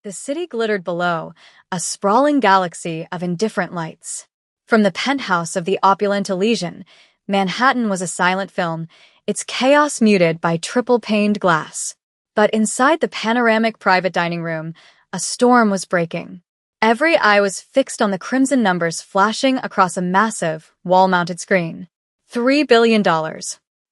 The city glittered below, a sprawling galaxy of indifferent lights. From the penthouse of the opulent Elysian, Manhattan was a silent film, its chaos muted by triple-paned glass. But inside the panoramic private dining room, a storm was breaking. Every eye was fixed on the crimson numbers flashing across a massive, wall-mounted screen. $3 billion.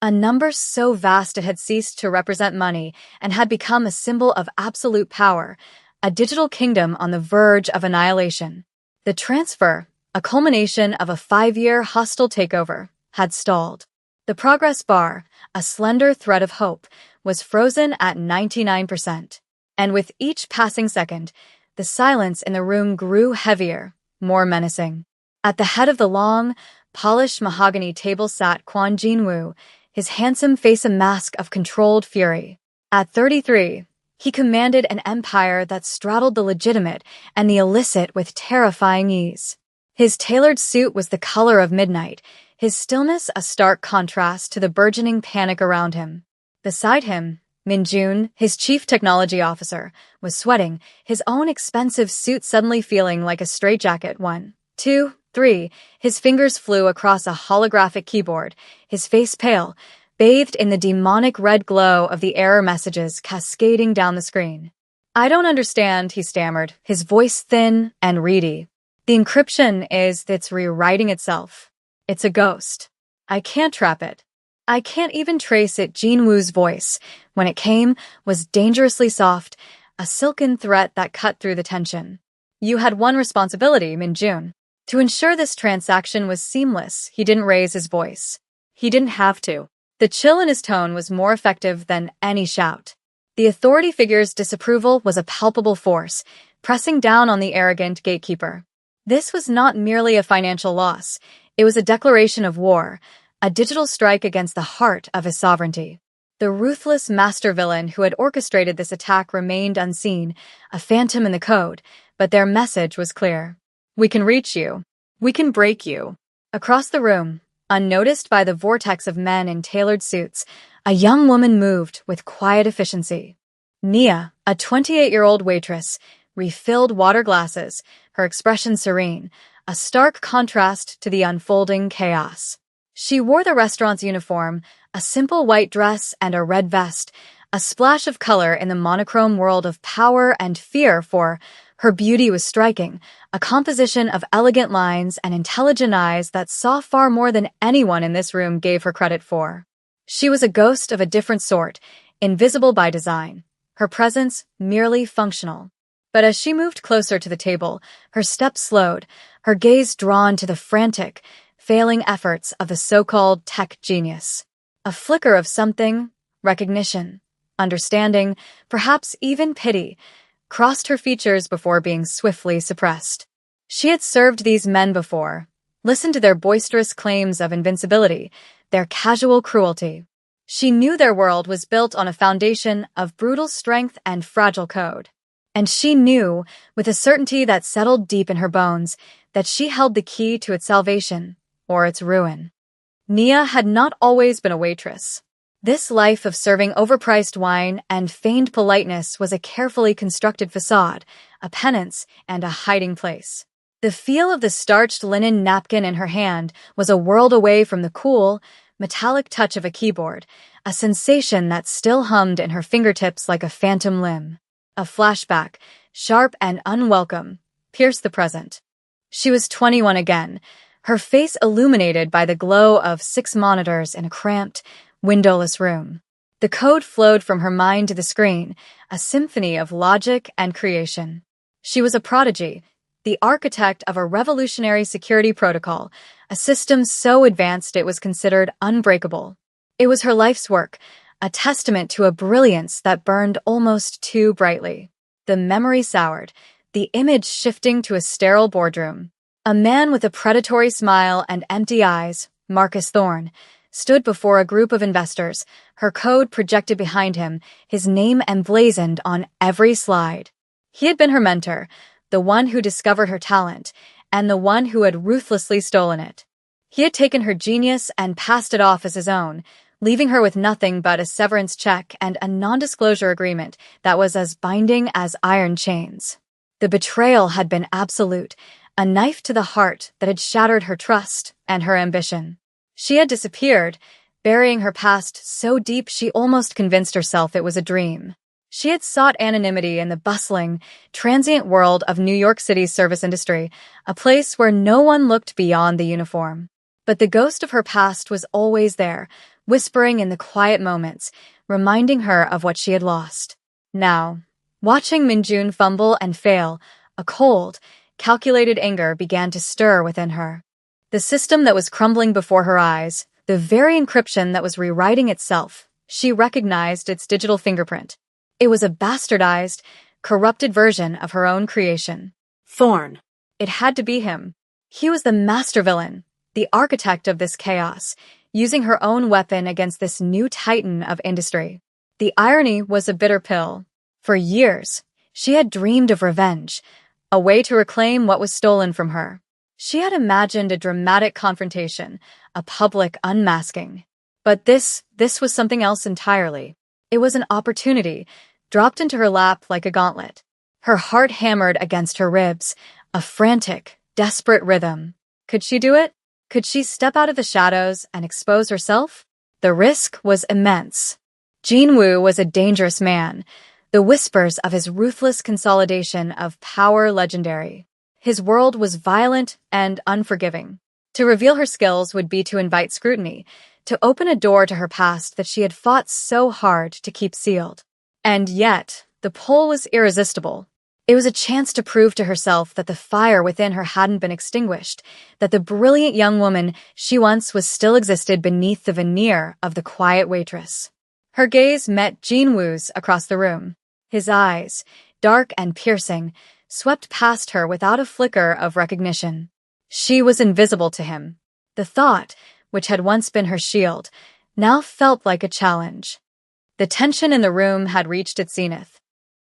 A number so vast it had ceased to represent money and had become a symbol of absolute power, a digital kingdom on the verge of annihilation. The transfer, a culmination of a 5-year hostile takeover, had stalled. The progress bar, a slender thread of hope, was frozen at 99%. And with each passing second, the silence in the room grew heavier, more menacing. At the head of the long, polished mahogany table sat Kwon Jin-woo, his handsome face a mask of controlled fury. At 33, he commanded an empire that straddled the legitimate and the illicit with terrifying ease. His tailored suit was the color of midnight, his stillness a stark contrast to the burgeoning panic around him. Beside him, Min-jun, his chief technology officer, was sweating, his own expensive suit suddenly feeling like a straitjacket. 1, 2, 3, his fingers flew across a holographic keyboard, his face pale, bathed in the demonic red glow of the error messages cascading down the screen. "I don't understand," he stammered, his voice thin and reedy. "The encryption it's rewriting itself. It's a ghost. I can't trap it. I can't even trace it." Jin-woo's voice, when it came, was dangerously soft, a silken threat that cut through the tension. "You had one responsibility, Min-jun. To ensure this transaction was seamless." He didn't raise his voice. He didn't have to. The chill in his tone was more effective than any shout. The authority figure's disapproval was a palpable force, pressing down on the arrogant gatekeeper. This was not merely a financial loss. It was a declaration of war, a digital strike against the heart of his sovereignty. The ruthless master villain who had orchestrated this attack remained unseen, a phantom in the code, but their message was clear. "We can reach you. We can break you." Across the room, unnoticed by the vortex of men in tailored suits, a young woman moved with quiet efficiency. Nia, a 28-year-old waitress, refilled water glasses, her expression serene, a stark contrast to the unfolding chaos. She wore the restaurant's uniform, a simple white dress and a red vest, a splash of color in the monochrome world of power and fear, for her beauty was striking, a composition of elegant lines and intelligent eyes that saw far more than anyone in this room gave her credit for. She was a ghost of a different sort, invisible by design, her presence merely functional. But as she moved closer to the table, her steps slowed, her gaze drawn to the frantic, failing efforts of the so-called tech genius. A flicker of something, recognition, understanding, perhaps even pity, crossed her features before being swiftly suppressed. She had served these men before, listened to their boisterous claims of invincibility, their casual cruelty. She knew their world was built on a foundation of brutal strength and fragile code. And she knew, with a certainty that settled deep in her bones, that she held the key to its salvation, or its ruin. Nia had not always been a waitress. This life of serving overpriced wine and feigned politeness was a carefully constructed facade, a penance, and a hiding place. The feel of the starched linen napkin in her hand was a world away from the cool, metallic touch of a keyboard, a sensation that still hummed in her fingertips like a phantom limb. A flashback, sharp and unwelcome, pierced the present. She was 21 again, her face illuminated by the glow of 6 monitors in a cramped, windowless room. The code flowed from her mind to the screen, a symphony of logic and creation. She was a prodigy, the architect of a revolutionary security protocol, a system so advanced it was considered unbreakable. It was her life's work, a testament to a brilliance that burned almost too brightly. The memory soured, the image shifting to a sterile boardroom. A man with a predatory smile and empty eyes, Marcus Thorne, stood before a group of investors, her code projected behind him, his name emblazoned on every slide. He had been her mentor, the one who discovered her talent, and the one who had ruthlessly stolen it. He had taken her genius and passed it off as his own, leaving her with nothing but a severance check and a non-disclosure agreement that was as binding as iron chains. The betrayal had been absolute, a knife to the heart that had shattered her trust and her ambition. She had disappeared, burying her past so deep she almost convinced herself it was a dream. She had sought anonymity in the bustling, transient world of New York City's service industry, a place where no one looked beyond the uniform. But the ghost of her past was always there, whispering in the quiet moments, reminding her of what she had lost. Now, watching Minjun fumble and fail, a cold, calculated anger began to stir within her. The system that was crumbling before her eyes, the very encryption that was rewriting itself, she recognized its digital fingerprint. It was a bastardized, corrupted version of her own creation. Thorn. It had to be him. He was the master villain, the architect of this chaos, using her own weapon against this new titan of industry. The irony was a bitter pill. For years, she had dreamed of revenge, a way to reclaim what was stolen from her. She had imagined a dramatic confrontation, a public unmasking. But this was something else entirely. It was an opportunity, dropped into her lap like a gauntlet. Her heart hammered against her ribs, a frantic, desperate rhythm. Could she do it? Could she step out of the shadows and expose herself? The risk was immense. Jinwoo was a dangerous man, the whispers of his ruthless consolidation of power legendary. His world was violent and unforgiving. To reveal her skills would be to invite scrutiny, to open a door to her past that she had fought so hard to keep sealed. And yet, the pull was irresistible. It was a chance to prove to herself that the fire within her hadn't been extinguished, that the brilliant young woman she once was still existed beneath the veneer of the quiet waitress. Her gaze met Jinwoo's across the room. His eyes, dark and piercing, swept past her without a flicker of recognition. She was invisible to him. The thought, which had once been her shield, now felt like a challenge. The tension in the room had reached its zenith.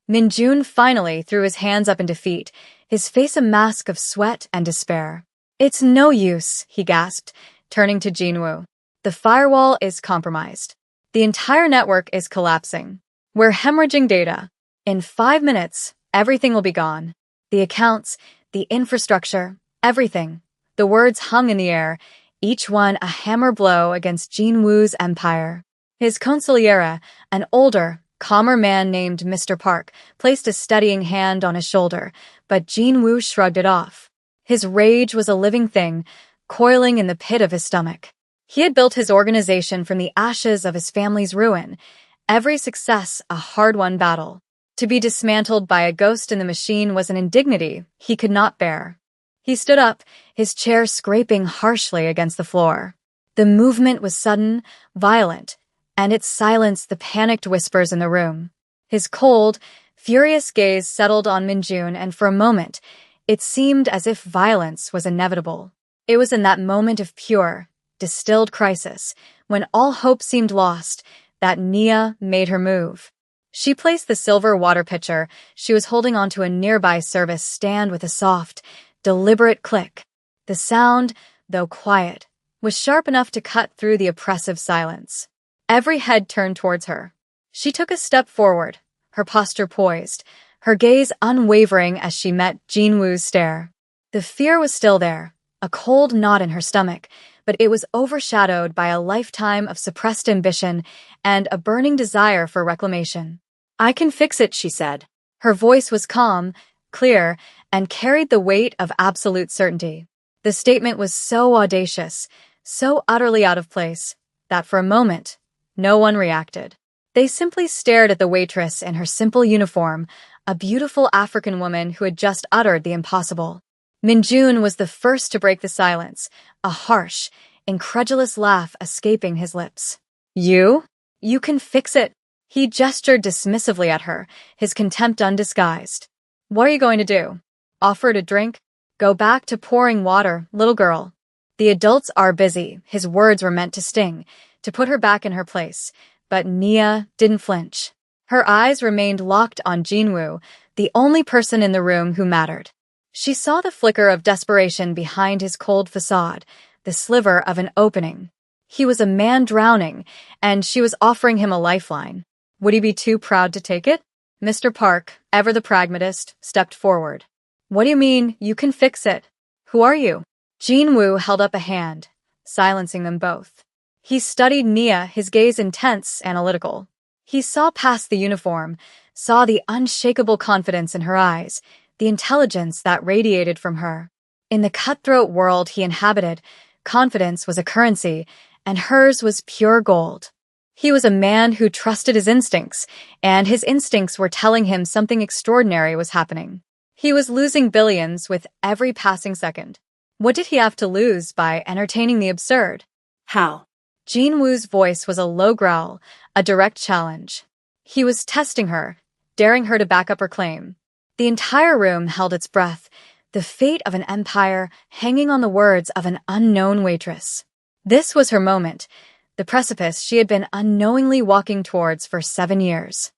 Minjun finally threw his hands up in defeat, his face a mask of sweat and despair. "It's no use," he gasped, turning to Jinwoo. "The firewall is compromised. The entire network is collapsing. We're hemorrhaging data. In 5 minutes, everything will be gone. The accounts, the infrastructure, everything." The words hung in the air, each one a hammer blow against Jinwoo's empire. His consigliere, an older, calmer man named Mr. Park, placed a steadying hand on his shoulder, but Jinwoo shrugged it off. His rage was a living thing, coiling in the pit of his stomach. He had built his organization from the ashes of his family's ruin, every success a hard-won battle. To be dismantled by a ghost in the machine was an indignity he could not bear. He stood up, his chair scraping harshly against the floor. The movement was sudden, violent, and it silenced the panicked whispers in the room. His cold, furious gaze settled on Minjun, and for a moment, it seemed as if violence was inevitable. It was in that moment of pure, distilled crisis, when all hope seemed lost, that Nia made her move. She placed the silver water pitcher she was holding onto a nearby service stand with a soft, deliberate click. The sound, though quiet, was sharp enough to cut through the oppressive silence. Every head turned towards her. She took a step forward, her posture poised, her gaze unwavering as she met Jinwoo's stare. The fear was still there, a cold knot in her stomach, but it was overshadowed by a lifetime of suppressed ambition and a burning desire for reclamation. "I can fix it," she said. Her voice was calm, clear, and carried the weight of absolute certainty. The statement was so audacious, so utterly out of place, that for a moment, no one reacted. They simply stared at the waitress in her simple uniform, a beautiful African woman who had just uttered the impossible. Minjun was the first to break the silence, a harsh, incredulous laugh escaping his lips. "You? You can fix it?" He gestured dismissively at her, his contempt undisguised. "What are you going to do? Offer a drink? Go back to pouring water, little girl." "The adults are busy," his words were meant to sting, to put her back in her place, but Nia didn't flinch. Her eyes remained locked on Jinwoo, the only person in the room who mattered. She saw the flicker of desperation behind his cold facade, the sliver of an opening. He was a man drowning, and she was offering him a lifeline. Would he be too proud to take it? Mr. Park, ever the pragmatist, stepped forward. What do you mean, you can fix it? Who are you? Jean Wu held up a hand, silencing them both. He studied Nia, his gaze intense, analytical. He saw past the uniform, saw the unshakable confidence in her eyes, the intelligence that radiated from her. In the cutthroat world he inhabited, confidence was a currency, and hers was pure gold. He was a man who trusted his instincts, and his instincts were telling him something extraordinary was happening. He was losing billions with every passing second. What did he have to lose by entertaining the absurd? How? Jean Wu's voice was a low growl, a direct challenge. He was testing her, daring her to back up her claim. The entire room held its breath, the fate of an empire hanging on the words of an unknown waitress. This was her moment, the precipice she had been unknowingly walking towards for 7 years.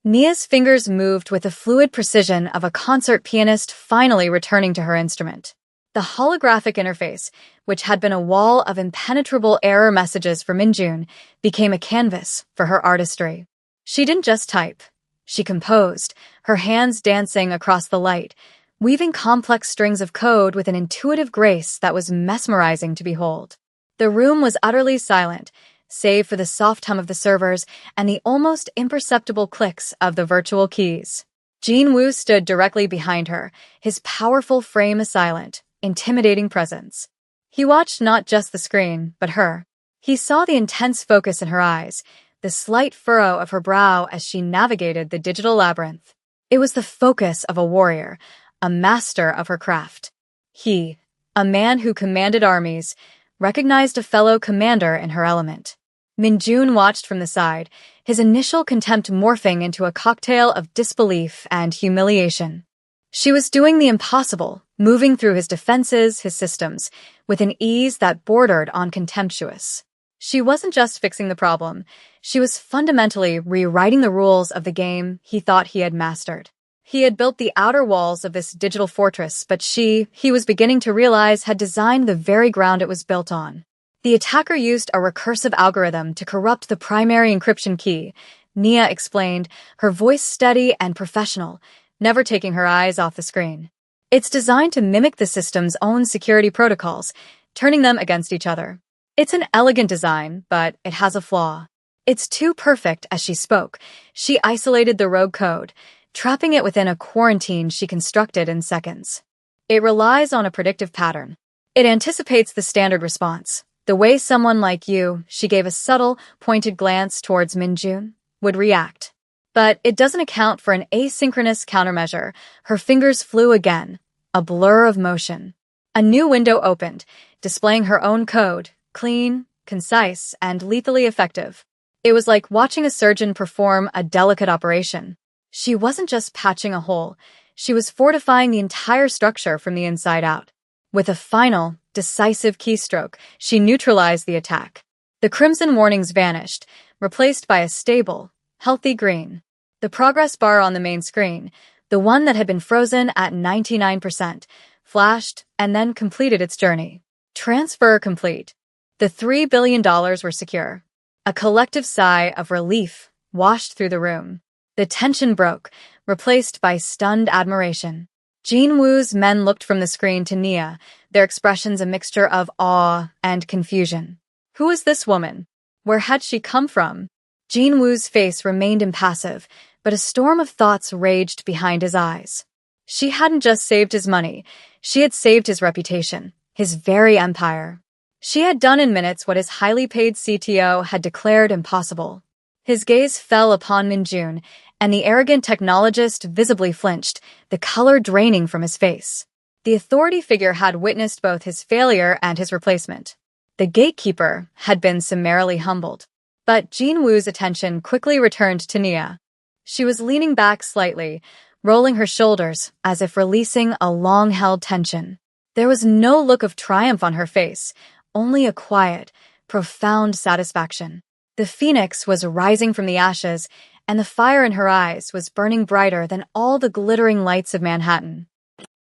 Nia's fingers moved with the fluid precision of a concert pianist finally returning to her instrument. The holographic interface, which had been a wall of impenetrable error messages for Minjun, became a canvas for her artistry. She didn't just type. She composed, her hands dancing across the light, weaving complex strings of code with an intuitive grace that was mesmerizing to behold. The room was utterly silent, save for the soft hum of the servers and the almost imperceptible clicks of the virtual keys. Jean Wu stood directly behind her, his powerful frame a silent, intimidating presence. He watched not just the screen, but her. He saw the intense focus in her eyes, the slight furrow of her brow as she navigated the digital labyrinth. It was the focus of a warrior, a master of her craft. He, a man who commanded armies, recognized a fellow commander in her element. Minjun watched from the side, his initial contempt morphing into a cocktail of disbelief and humiliation. She was doing the impossible, moving through his defenses, his systems, with an ease that bordered on contemptuous. She wasn't just fixing the problem, she was fundamentally rewriting the rules of the game he thought he had mastered. He had built the outer walls of this digital fortress, but he was beginning to realize, had designed the very ground it was built on. The attacker used a recursive algorithm to corrupt the primary encryption key, Nia explained, her voice steady and professional, never taking her eyes off the screen. It's designed to mimic the system's own security protocols, turning them against each other. It's an elegant design, but it has a flaw. It's too perfect. As she spoke, she isolated the rogue code, trapping it within a quarantine she constructed in seconds. It relies on a predictive pattern. It anticipates the standard response. The way someone like you, she gave a subtle, pointed glance towards Minjun, would react. But it doesn't account for an asynchronous countermeasure. Her fingers flew again, a blur of motion. A new window opened, displaying her own code, clean, concise, and lethally effective. It was like watching a surgeon perform a delicate operation. She wasn't just patching a hole, she was fortifying the entire structure from the inside out. With a final, decisive keystroke, she neutralized the attack. The crimson warnings vanished, replaced by a stable, healthy green. The progress bar on the main screen, the one that had been frozen at 99%, flashed and then completed its journey. Transfer complete. The $3 billion were secure. A collective sigh of relief washed through the room. The tension broke, replaced by stunned admiration. Jean Wu's men looked from the screen to Nia, their expressions a mixture of awe and confusion. Who was this woman? Where had she come from? Jean Wu's face remained impassive, but a storm of thoughts raged behind his eyes. She hadn't just saved his money, she had saved his reputation, his very empire. She had done in minutes what his highly paid CTO had declared impossible. His gaze fell upon Minjun, and the arrogant technologist visibly flinched, the color draining from his face. The authority figure had witnessed both his failure and his replacement. The gatekeeper had been summarily humbled. But Jean Wu's attention quickly returned to Nia. She was leaning back slightly, rolling her shoulders as if releasing a long-held tension. There was no look of triumph on her face, only a quiet, profound satisfaction. The phoenix was rising from the ashes, and the fire in her eyes was burning brighter than all the glittering lights of Manhattan.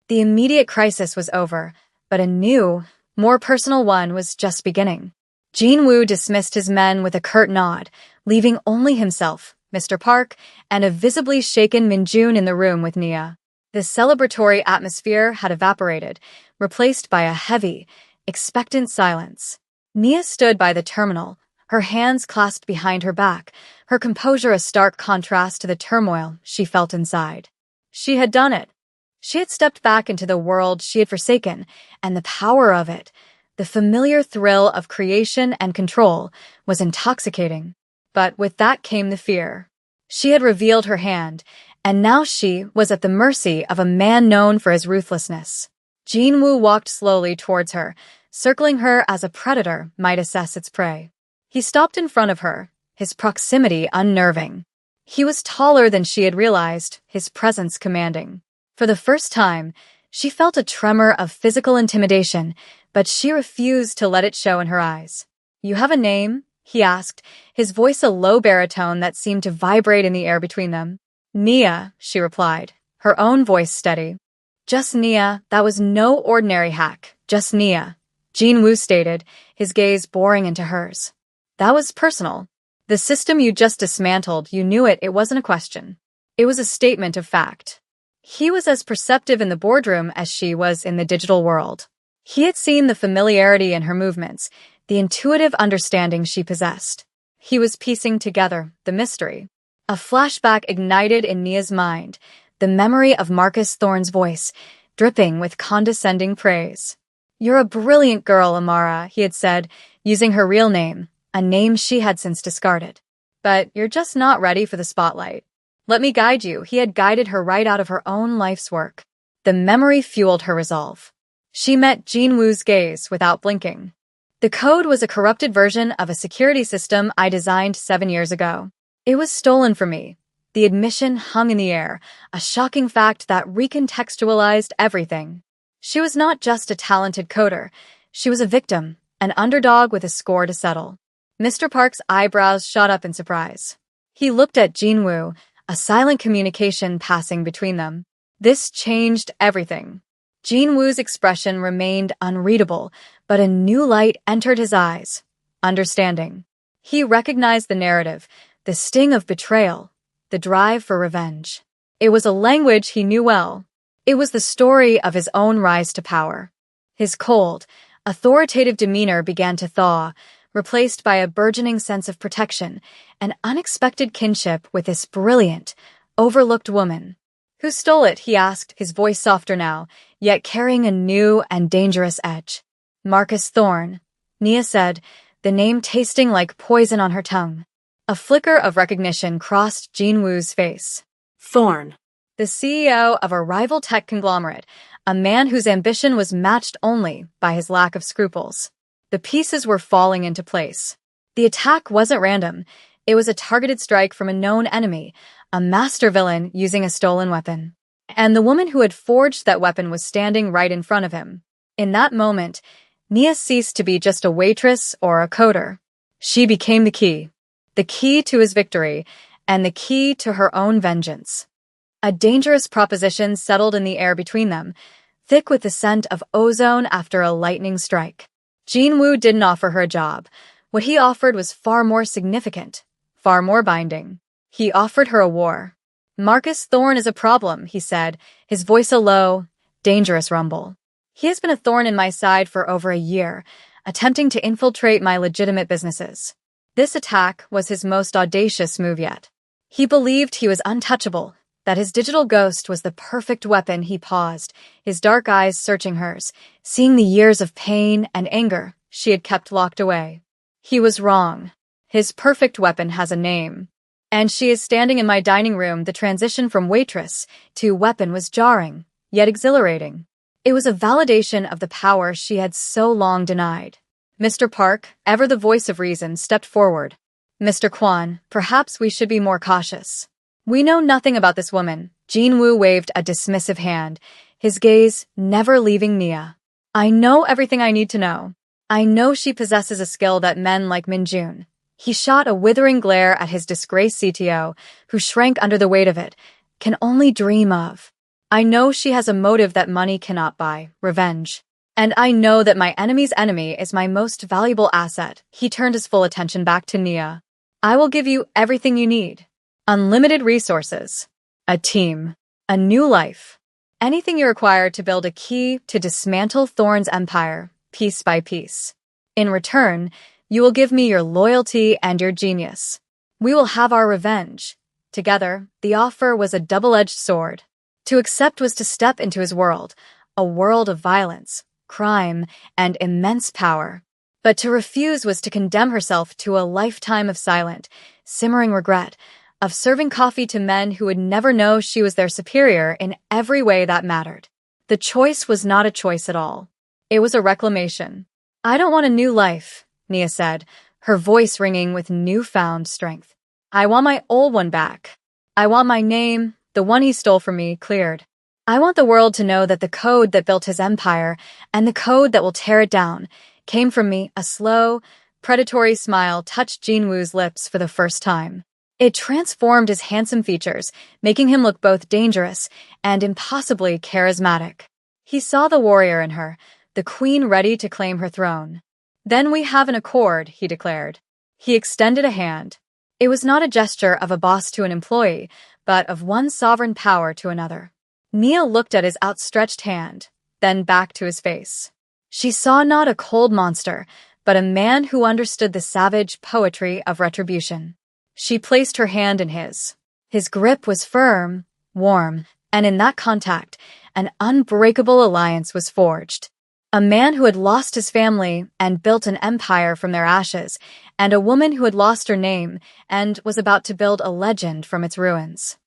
The immediate crisis was over, but a new, more personal one was just beginning. Jinwoo dismissed his men with a curt nod, leaving only himself, Mr. Park, and a visibly shaken Minjun in the room with Nia. The celebratory atmosphere had evaporated, replaced by a heavy, expectant silence. Nia stood by the terminal, her hands clasped behind her back, her composure a stark contrast to the turmoil she felt inside. She had done it. She had stepped back into the world she had forsaken, and the power of it, the familiar thrill of creation and control, was intoxicating. But with that came the fear. She had revealed her hand, and now she was at the mercy of a man known for his ruthlessness. Jinwoo walked slowly towards her, circling her as a predator might assess its prey. He stopped in front of her, his proximity unnerving. He was taller than she had realized, his presence commanding. For the first time, she felt a tremor of physical intimidation, but she refused to let it show in her eyes. "You have a name?" he asked, his voice a low baritone that seemed to vibrate in the air between them. "Nia," she replied, her own voice steady. "Just Nia, that was no ordinary hack, just Nia," Jinwoo stated, his gaze boring into hers. "That was personal. The system you just dismantled, you knew it wasn't a question. It was a statement of fact." He was as perceptive in the boardroom as she was in the digital world. He had seen the familiarity in her movements, the intuitive understanding she possessed. He was piecing together the mystery. A flashback ignited in Nia's mind, the memory of Marcus Thorne's voice, dripping with condescending praise. "You're a brilliant girl, Amara," he had said, using her real name, a name she had since discarded. "But you're just not ready for the spotlight. Let me guide you." He had guided her right out of her own life's work. The memory fueled her resolve. She met Jinwoo's gaze without blinking. "The code was a corrupted version of a security system I designed 7 years ago. It was stolen from me." The admission hung in the air, a shocking fact that recontextualized everything. She was not just a talented coder. She was a victim, an underdog with a score to settle. Mr. Park's eyebrows shot up in surprise. He looked at Jinwoo, a silent communication passing between them. This changed everything. Jinwoo's expression remained unreadable, but a new light entered his eyes. Understanding. He recognized the narrative, the sting of betrayal, the drive for revenge. It was a language he knew well. It was the story of his own rise to power. His cold, authoritative demeanor began to thaw, replaced by a burgeoning sense of protection, an unexpected kinship with this brilliant, overlooked woman. "Who stole it?" he asked, his voice softer now, yet carrying a new and dangerous edge. "Marcus Thorne," Nia said, the name tasting like poison on her tongue. A flicker of recognition crossed Jinwoo's face. Thorne. The CEO of a rival tech conglomerate, a man whose ambition was matched only by his lack of scruples. The pieces were falling into place. The attack wasn't random. It was a targeted strike from a known enemy, a master villain using a stolen weapon. And the woman who had forged that weapon was standing right in front of him. In that moment, Nia ceased to be just a waitress or a coder. She became the key to his victory, and the key to her own vengeance. A dangerous proposition settled in the air between them, thick with the scent of ozone after a lightning strike. Jinwoo didn't offer her a job. What he offered was far more significant, far more binding. He offered her a war. "Marcus Thorne is a problem," he said, his voice a low, dangerous rumble. "He has been a thorn in my side for over a year, attempting to infiltrate my legitimate businesses." This attack was his most audacious move yet. He believed he was untouchable, that his digital ghost was the perfect weapon. He paused, his dark eyes searching hers, seeing the years of pain and anger she had kept locked away. He was wrong. His perfect weapon has a name. "And she is standing in my dining room." The transition from waitress to weapon was jarring, yet exhilarating. It was a validation of the power she had so long denied. Mr. Park, ever the voice of reason, stepped forward. "Mr. Kwan, perhaps we should be more cautious. We know nothing about this woman." Jinwoo waved a dismissive hand, his gaze never leaving Nia. "I know everything I need to know. I know she possesses a skill that men like Minjun." He shot a withering glare at his disgraced CTO, who shrank under the weight of it, "can only dream of. I know she has a motive that money cannot buy, revenge." And I know that my enemy's enemy is my most valuable asset. He turned his full attention back to Nia. I will give you everything you need. Unlimited resources. A team. A new life. Anything you require to build a key to dismantle Thorn's empire, piece by piece. In return, you will give me your loyalty and your genius. We will have our revenge. Together, the offer was a double-edged sword. To accept was to step into his world, a world of violence, crime, and immense power. But to refuse was to condemn herself to a lifetime of silent, simmering regret, of serving coffee to men who would never know she was their superior in every way that mattered. The choice was not a choice at all. It was a reclamation. I don't want a new life, Nia said, her voice ringing with newfound strength. I want my old one back. I want my name, the one he stole from me, cleared. I want the world to know that the code that built his empire and the code that will tear it down came from me. A slow, predatory smile touched Jinwoo's lips for the first time. It transformed his handsome features, making him look both dangerous and impossibly charismatic. He saw the warrior in her, the queen ready to claim her throne. Then we have an accord, he declared. He extended a hand. It was not a gesture of a boss to an employee, but of one sovereign power to another. Nia looked at his outstretched hand, then back to his face. She saw not a cold monster, but a man who understood the savage poetry of retribution. She placed her hand in his. His grip was firm, warm, and in that contact, an unbreakable alliance was forged. A man who had lost his family and built an empire from their ashes, and a woman who had lost her name and was about to build a legend from its ruins.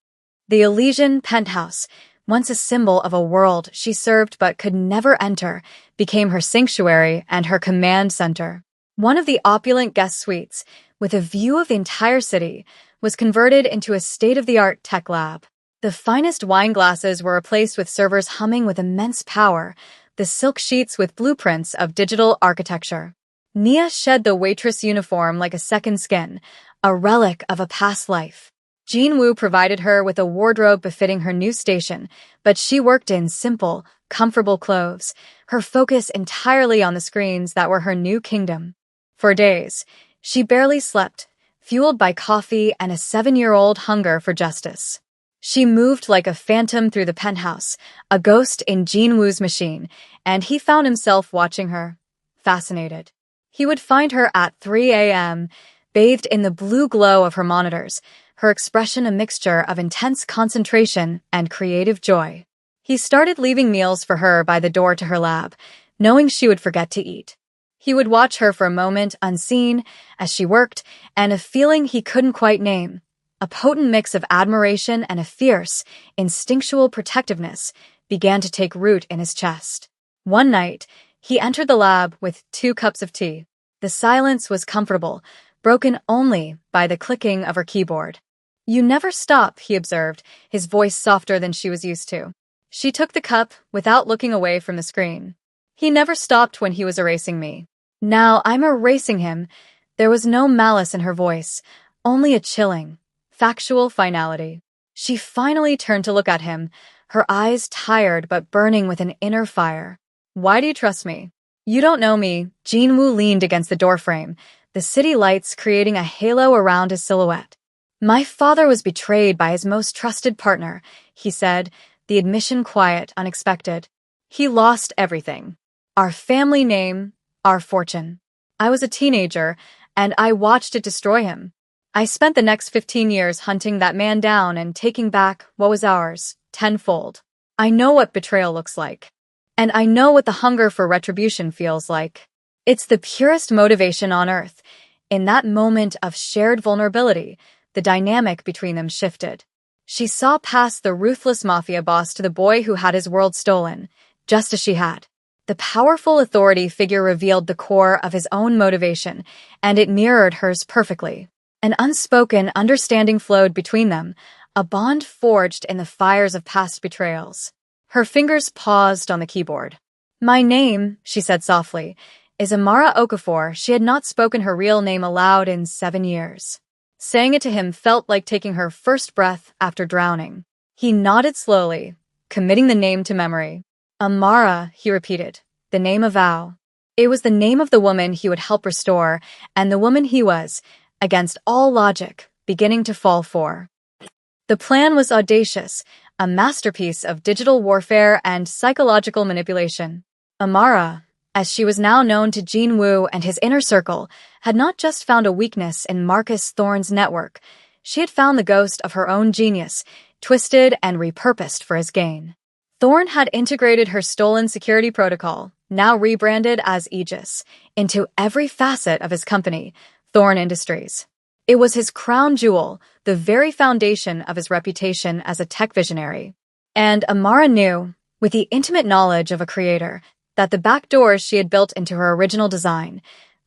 The Elysian penthouse, once a symbol of a world she served but could never enter, became her sanctuary and her command center. One of the opulent guest suites, with a view of the entire city, was converted into a state-of-the-art tech lab. The finest wine glasses were replaced with servers humming with immense power, the silk sheets with blueprints of digital architecture. Nia shed the waitress uniform like a second skin, a relic of a past life. Jinwoo provided her with a wardrobe befitting her new station, but she worked in simple, comfortable clothes, her focus entirely on the screens that were her new kingdom. For days, she barely slept, fueled by coffee and a 7-year-old hunger for justice. She moved like a phantom through the penthouse, a ghost in Jinwoo's machine, and he found himself watching her, fascinated. He would find her at 3 a.m., bathed in the blue glow of her monitors, her expression a mixture of intense concentration and creative joy. He started leaving meals for her by the door to her lab, knowing she would forget to eat. He would watch her for a moment unseen as she worked, and a feeling he couldn't quite name, a potent mix of admiration and a fierce, instinctual protectiveness, began to take root in his chest. One night, he entered the lab with 2 cups of tea. The silence was comfortable, broken only by the clicking of her keyboard. "You never stop," he observed, his voice softer than she was used to. She took the cup without looking away from the screen. "He never stopped when he was erasing me. Now I'm erasing him." There was no malice in her voice, only a chilling, factual finality. She finally turned to look at him, her eyes tired but burning with an inner fire. "Why do you trust me?" "You don't know me." Jinwoo leaned against the doorframe, the city lights creating a halo around his silhouette. "My father was betrayed by his most trusted partner," he said, the admission quiet, unexpected. "He lost everything. Our family name, our fortune. I was a teenager, and I watched it destroy him. I spent the next 15 years hunting that man down and taking back what was ours, tenfold. I know what betrayal looks like. And I know what the hunger for retribution feels like. It's the purest motivation on earth." In that moment of shared vulnerability, the dynamic between them shifted. She saw past the ruthless Mafia boss to the boy who had his world stolen, just as she had. The powerful authority figure revealed the core of his own motivation, and it mirrored hers perfectly. An unspoken understanding flowed between them, a bond forged in the fires of past betrayals. Her fingers paused on the keyboard. "My name," she said softly, "is Amara Okafor." She had not spoken her real name aloud in 7 years. Saying it to him felt like taking her first breath after drowning. He nodded slowly, committing the name to memory. "Amara," he repeated, the name of Vow. It was the name of the woman he would help restore, and the woman he was, against all logic, beginning to fall for. The plan was audacious, a masterpiece of digital warfare and psychological manipulation. Amara, as she was now known to Jean Wu and his inner circle, had not just found a weakness in Marcus Thorne's network. She had found the ghost of her own genius, twisted and repurposed for his gain. Thorne had integrated her stolen security protocol, now rebranded as Aegis, into every facet of his company, Thorne Industries. It was his crown jewel, the very foundation of his reputation as a tech visionary. And Amara knew, with the intimate knowledge of a creator, that the backdoors she had built into her original design,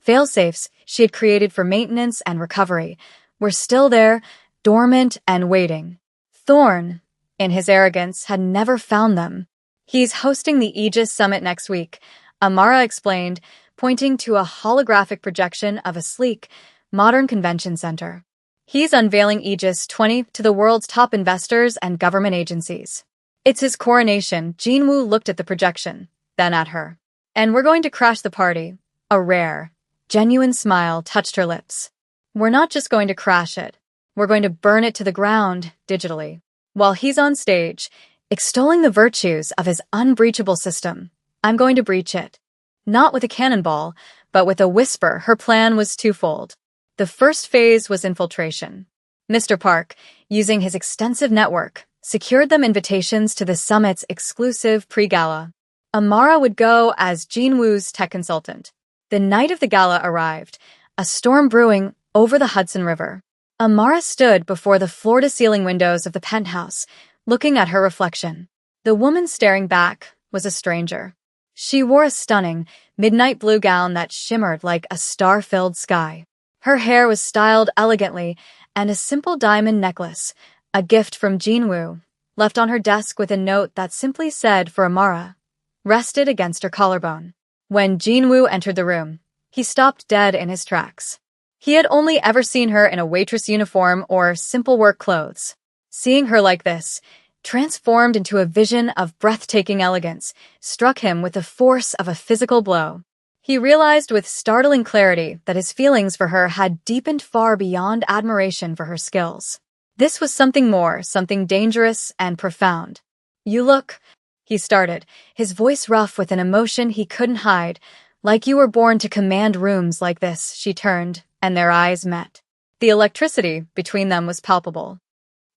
failsafes she had created for maintenance and recovery, were still there, dormant and waiting. Thorne, in his arrogance, had never found them. He's hosting the Aegis Summit next week, Amara explained, pointing to a holographic projection of a sleek, modern convention center. He's unveiling Aegis 20 to the world's top investors and government agencies. It's his coronation. Jean Wu looked at the projection, then at her. And we're going to crash the party. A rare, genuine smile touched her lips. We're not just going to crash it. We're going to burn it to the ground, digitally. While he's on stage, extolling the virtues of his unbreachable system, I'm going to breach it. Not with a cannonball, but with a whisper. Her plan was twofold. The first phase was infiltration. Mr. Park, using his extensive network, secured them invitations to the summit's exclusive pre-gala. Amara would go as Jean Wu's tech consultant. The night of the gala arrived, a storm brewing over the Hudson River. Amara stood before the floor-to-ceiling windows of the penthouse, looking at her reflection. The woman staring back was a stranger. She wore a stunning, midnight blue gown that shimmered like a star-filled sky. Her hair was styled elegantly, and a simple diamond necklace, a gift from Jean Wu, left on her desk with a note that simply said for Amara, rested against her collarbone. When Jean Wu entered the room, he stopped dead in his tracks. He had only ever seen her in a waitress uniform or simple work clothes. Seeing her like this, transformed into a vision of breathtaking elegance, struck him with the force of a physical blow. He realized with startling clarity that his feelings for her had deepened far beyond admiration for her skills. This was something more, something dangerous and profound. You look, he started, his voice rough with an emotion he couldn't hide. Like you were born to command rooms like this. She turned, and their eyes met. The electricity between them was palpable.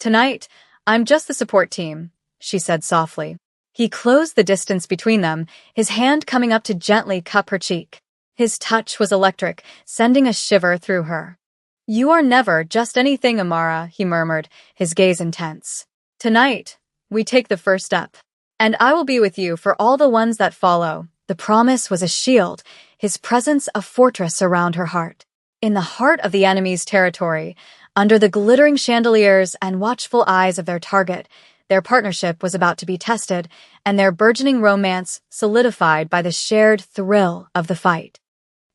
Tonight, I'm just the support team, she said softly. He closed the distance between them, his hand coming up to gently cup her cheek. His touch was electric, sending a shiver through her. You are never just anything, Amara, he murmured, his gaze intense. Tonight, we take the first step. And I will be with you for all the ones that follow. The promise was a shield, his presence a fortress around her heart. In the heart of the enemy's territory, under the glittering chandeliers and watchful eyes of their target, their partnership was about to be tested, and their burgeoning romance solidified by the shared thrill of the fight.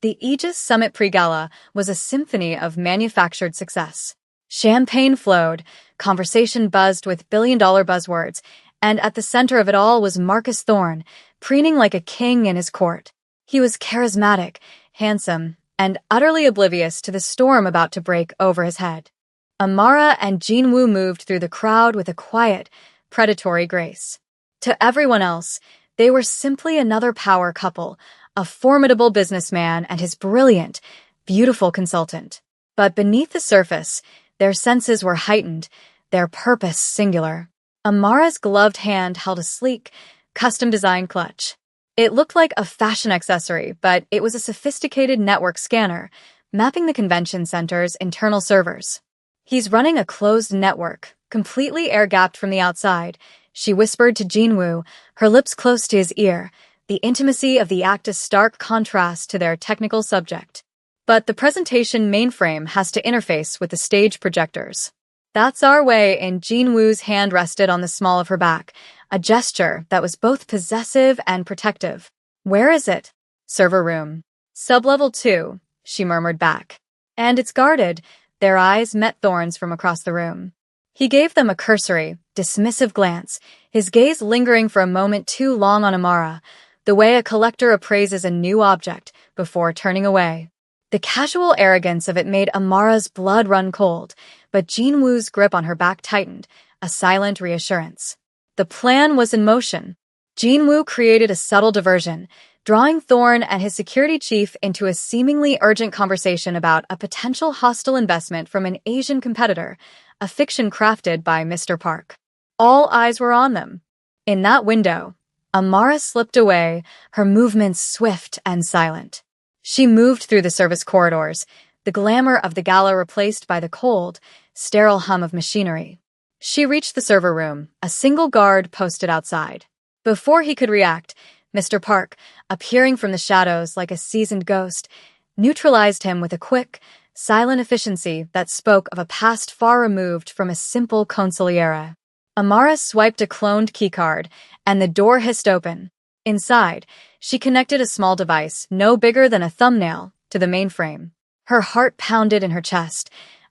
The Aegis Summit pre-gala was a symphony of manufactured success. Champagne flowed, conversation buzzed with billion-dollar buzzwords, and at the center of it all was Marcus Thorne, preening like a king in his court. He was charismatic, handsome, and utterly oblivious to the storm about to break over his head. Amara and Jean Wu moved through the crowd with a quiet, predatory grace. To everyone else, they were simply another power couple, a formidable businessman and his brilliant, beautiful consultant. But beneath the surface, their senses were heightened, their purpose singular. Amara's gloved hand held a sleek, custom-designed clutch. It looked like a fashion accessory, but it was a sophisticated network scanner, mapping the convention center's internal servers. He's running a closed network, completely air-gapped from the outside, she whispered to Jean Wu, her lips close to his ear, the intimacy of the act a stark contrast to their technical subject. But the presentation mainframe has to interface with the stage projectors. That's our way, and Jean Wu's hand rested on the small of her back, a gesture that was both possessive and protective. Where is it? Server room. Sublevel 2, she murmured back. And it's guarded. Their eyes met Thorne's from across the room. He gave them a cursory, dismissive glance, his gaze lingering for a moment too long on Amara, the way a collector appraises a new object before turning away. The casual arrogance of it made Amara's blood run cold, but Jinwoo's grip on her back tightened, a silent reassurance. The plan was in motion. Jinwoo created a subtle diversion, drawing Thorne and his security chief into a seemingly urgent conversation about a potential hostile investment from an Asian competitor, a fiction crafted by Mr. Park. All eyes were on them. In that window, Amara slipped away, her movements swift and silent. She moved through the service corridors, the glamour of the gala replaced by the cold, sterile hum of machinery. She reached the server room, a single guard posted outside. Before he could react, Mr. Park, appearing from the shadows like a seasoned ghost, neutralized him with a quick, silent efficiency that spoke of a past far removed from a simple consigliere. Amara swiped a cloned keycard, and the door hissed open. Inside, she connected a small device, no bigger than a thumbnail, to the mainframe. Her heart pounded in her chest,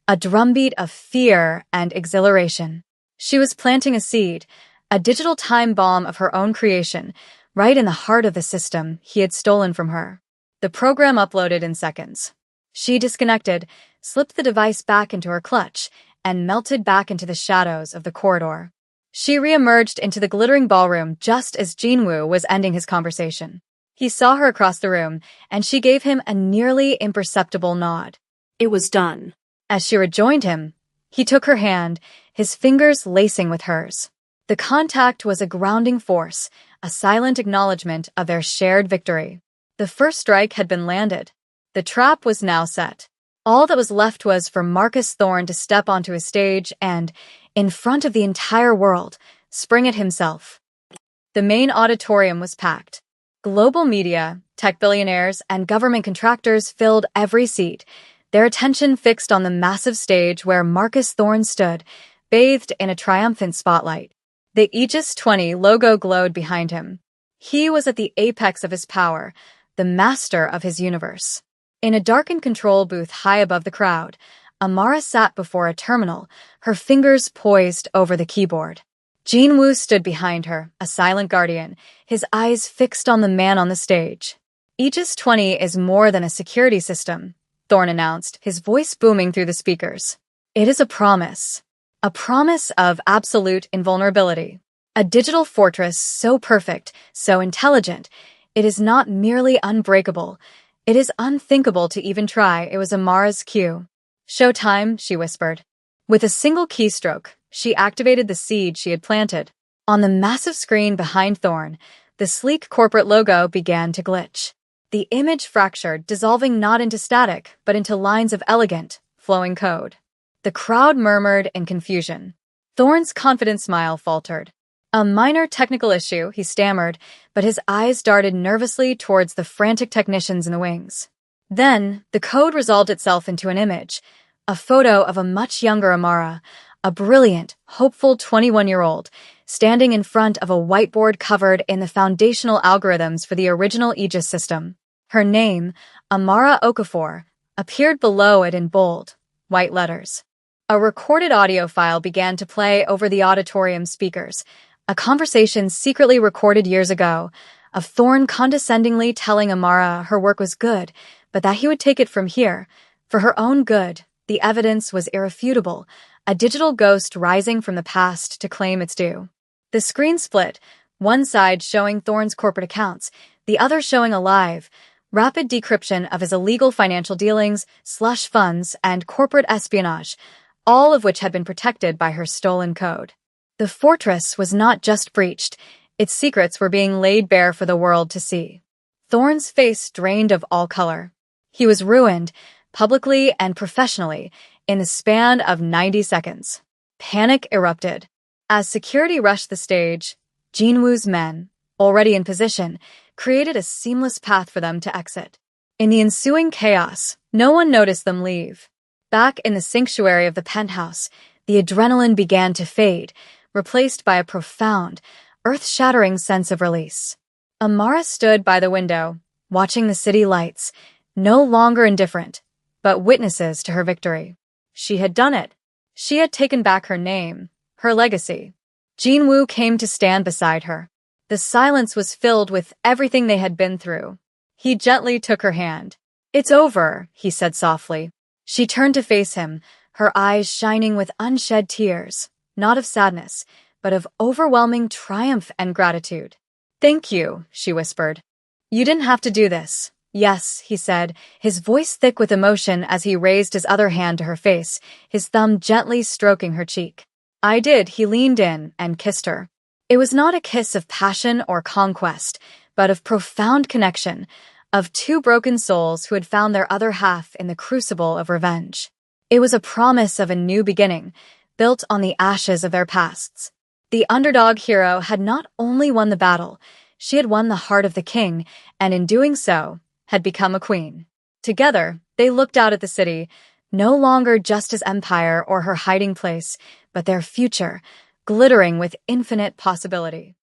a drumbeat of fear and exhilaration. She was planting a seed, a digital time bomb of her own creation, right in the heart of the system he had stolen from her. The program uploaded in seconds. She disconnected, slipped the device back into her clutch, and melted back into the shadows of the corridor. She reemerged into the glittering ballroom just as Jinwoo was ending his conversation. He saw her across the room, and she gave him a nearly imperceptible nod. It was done. As she rejoined him, he took her hand, his fingers lacing with hers. The contact was a grounding force, a silent acknowledgement of their shared victory. The first strike had been landed. The trap was now set. All that was left was for Marcus Thorne to step onto a stage and, in front of the entire world, spring it himself. The main auditorium was packed. Global media, tech billionaires, and government contractors filled every seat, their attention fixed on the massive stage where Marcus Thorne stood, bathed in a triumphant spotlight. The Aegis 20 logo glowed behind him. He was at the apex of his power, the master of his universe. In a darkened control booth high above the crowd, Amara sat before a terminal, her fingers poised over the keyboard. Jinwoo stood behind her, a silent guardian, his eyes fixed on the man on the stage. Aegis 20 is more than a security system, Thorne announced, his voice booming through the speakers. It is a promise of absolute invulnerability. A digital fortress so perfect, so intelligent, it is not merely unbreakable, it is unthinkable to even try. It was Amara's cue. "Showtime," she whispered. With a single keystroke, she activated the seed she had planted. On the massive screen behind Thorne, the sleek corporate logo began to glitch. The image fractured, dissolving not into static, but into lines of elegant, flowing code. The crowd murmured in confusion. Thorne's confident smile faltered. "A minor technical issue," he stammered, but his eyes darted nervously towards the frantic technicians in the wings. Then, the code resolved itself into an image, a photo of a much younger Amara, a brilliant, hopeful 21-year-old, standing in front of a whiteboard covered in the foundational algorithms for the original Aegis system. Her name, Amara Okafor, appeared below it in bold, white letters. A recorded audio file began to play over the auditorium speakers, a conversation secretly recorded years ago, of Thorne condescendingly telling Amara her work was good, but that he would take it from here. For her own good, the evidence was irrefutable, a digital ghost rising from the past to claim its due. The screen split, one side showing Thorne's corporate accounts, the other showing a live, rapid decryption of his illegal financial dealings, slush funds, and corporate espionage, all of which had been protected by her stolen code. The fortress was not just breached, its secrets were being laid bare for the world to see. Thorne's face drained of all color. He was ruined, publicly and professionally, in the span of 90 seconds. Panic erupted. As security rushed the stage, Jinwoo's men, already in position, created a seamless path for them to exit. In the ensuing chaos, no one noticed them leave. Back in the sanctuary of the penthouse, the adrenaline began to fade, replaced by a profound, earth-shattering sense of release. Amara stood by the window, watching the city lights, no longer indifferent, but witnesses to her victory. She had done it. She had taken back her name, her legacy. Jinwoo came to stand beside her. The silence was filled with everything they had been through. He gently took her hand. "It's over," he said softly. She turned to face him, her eyes shining with unshed tears, not of sadness, but of overwhelming triumph and gratitude. "Thank you," she whispered. "You didn't have to do this." "Yes," he said, his voice thick with emotion as he raised his other hand to her face, his thumb gently stroking her cheek. "I did." He leaned in and kissed her. It was not a kiss of passion or conquest, but of profound connection, of two broken souls who had found their other half in the crucible of revenge. It was a promise of a new beginning, built on the ashes of their pasts. The underdog hero had not only won the battle, she had won the heart of the king, and in doing so, had become a queen. Together, they looked out at the city, no longer just as empire or her hiding place, but their future, glittering with infinite possibility.